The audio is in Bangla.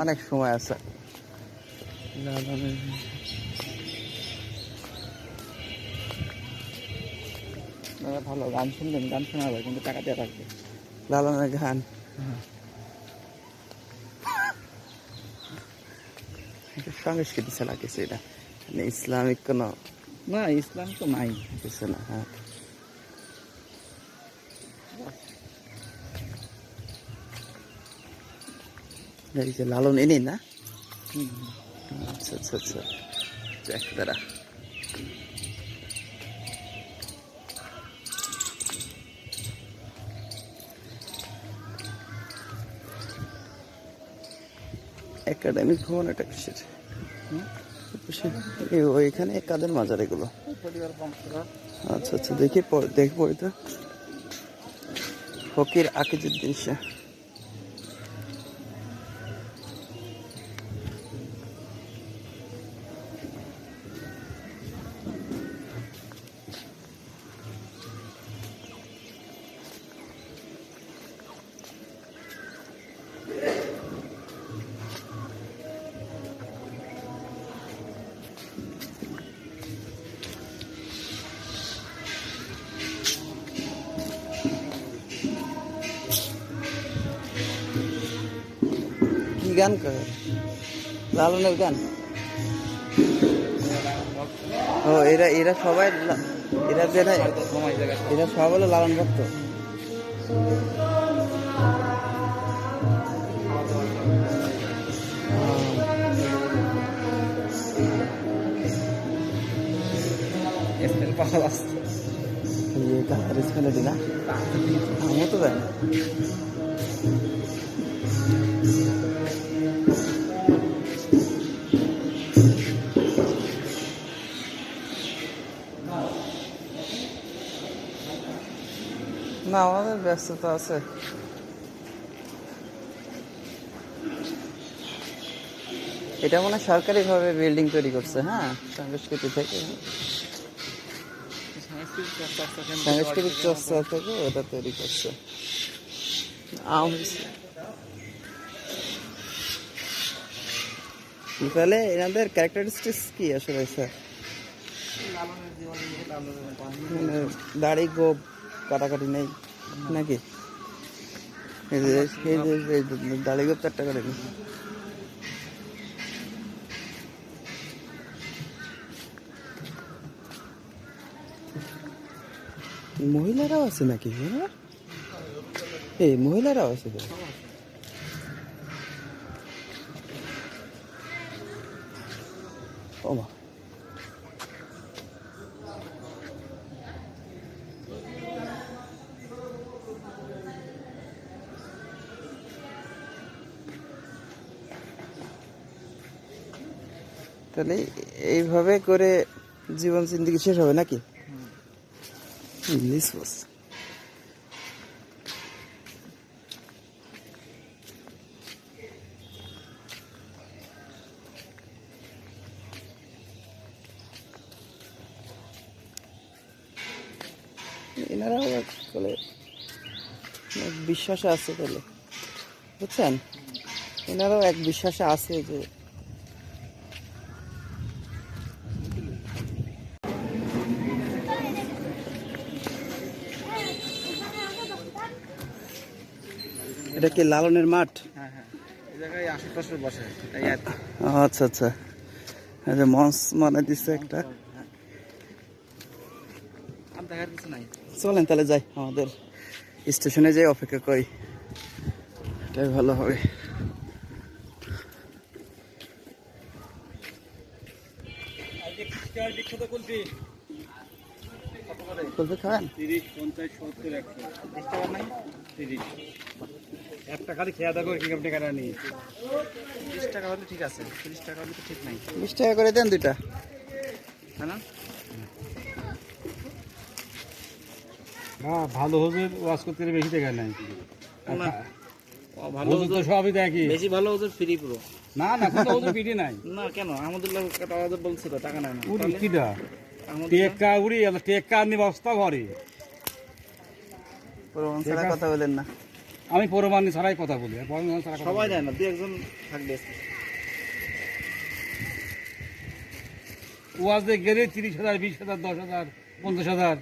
অনেক সময় আছে। ভালো গান শুনবেন, গান শোনা হবে কিন্তু টাকা দিয়ে রাখবে। লালনের গান সংস্কৃতি ছাড়া কিছু, এটা ইসলামিক কোন না, ইসলাম তো নাই কিছু না। হ্যাঁ, এই যে লালন এনে না। আচ্ছা আচ্ছা আচ্ছা, দেখ দাঁড়া। একাডেমিক ভবন এটা কিসের? ওইখানে কাদের মাজার এগুলো? আচ্ছা আচ্ছা, দেখি দেখবো। এটা ফকির আকিজউদ্দিন শাহ। কি গান করে? লালনের গান। ও এরা এরা সবাই এরা সবাই বলে লালন ভক্ত। না আমিও তো জানি। না, আমাদের ব্যস্ততা আছে। এটা মনে হয় সরকারিভাবে বিল্ডিং তৈরি করছে। হ্যাঁ, সংস্কৃতি থেকে, সাংস্কৃতিক চর্চা থেকে ওটা তৈরি করছে। তাহলে এনাদের ক্যারেক্টারিস্টিক্স কি আসলে স্যার? দাড়ি গোপ কাটাকাটি নেই নাকি? দাড়ি গোপ 4 টাকা নেই। মহিলারাও আছে নাকি? এই মহিলারাও আছে। ওমা, তাহলে এইভাবে করে জীবন জিন্দেগি শেষ হবে নাকি? ইংলিশ বাস। এনারাও বলে বিশ্বাসে আছে, তাহলে বুঝছেন, এনারাও এক বিশ্বাসে আছে যে এটা কি লালনের মাঠ? হ্যাঁ হ্যাঁ, এই জায়গায় আশেপাশে বসে। আচ্ছা আচ্ছা, এই যে মঞ্চ মানে দিচ্ছে একটা। চলেন তাহলে যাই, আমাদের স্টেশনে যাই, অপেক্ষা করি, এটাই ভালো হবে। কুলফি খাবেন? 30, 50, 70, 100 টাকা নাই? 30 একটা খালি খেয়া দেখো, কি আপনি টাকা নেই। 30 টাকা হলে ঠিক আছে, 30 টাকা হলে তো ঠিক নাই। 20 টাকা করে দেন দুইটা, হ্যাঁ না? হ্যাঁ, ভালো হুজুর ওয়াজ করতে বেশি টাকা নাই। না, ভালো হুজুর তো সবই দেখি। বেশি ভালো হুজুর ফ্রি পুরো। না না, কত হুজুর ফ্রি নাই। না কেন? আমাদের লোক টাকা বলছে তো, টাকা নাই না। উড়ি কিডা? টেকা উড়ি, টেকা নি বস্তা ভরে। প্রমাণ ছাড়া কথা বলেন না। আমি প্রমাণ ছাড়াই কথা বলি, আর প্রমাণ ছাড়া কথা সবাই বলি না। দেয় না, 2-1 জন থাকবে। ওয়াজে গেলে 30,000, 20,000, 10,000, 50,000